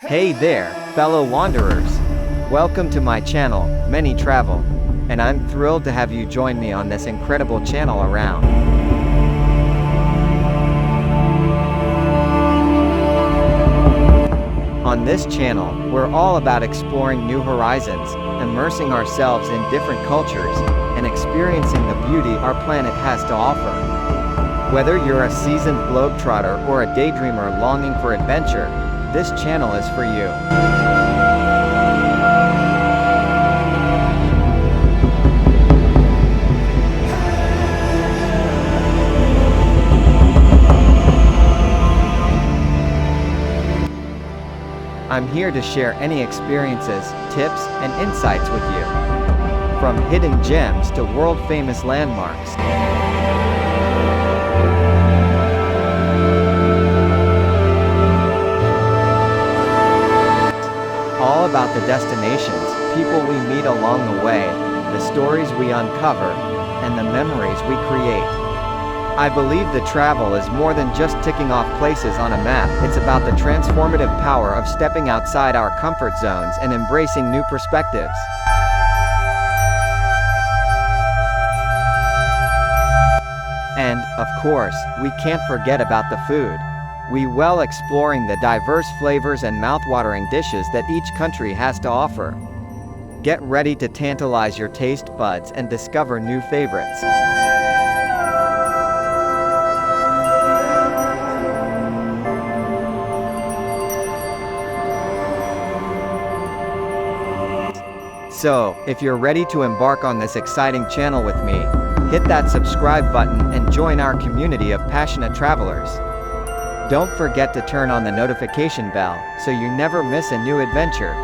Hey there, fellow wanderers. Welcome to my channel, Many Travel. And I'm thrilled to have you join me on this incredible channel around. On this channel, we're all about exploring new horizons, immersing ourselves in different cultures, and experiencing the beauty our planet has to offer. Whether you're a seasoned globetrotter or a daydreamer longing for adventure, this channel is for you. I'm here to share any experiences, tips, and insights with you. From hidden gems to world-famous landmarks. All about the destinations, people we meet along the way, the stories we uncover, and the memories we create. I believe that travel is more than just ticking off places on a map. It's about the transformative power of stepping outside our comfort zones and embracing new perspectives. And, of course, we can't forget about the food. We will exploring the diverse flavors and mouthwatering dishes that each country has to offer. Get ready to tantalize your taste buds and discover new favorites. So, if you're ready to embark on this exciting channel with me, hit that subscribe button and join our community of passionate travelers. Don't forget to turn on the notification bell, so you never miss a new adventure.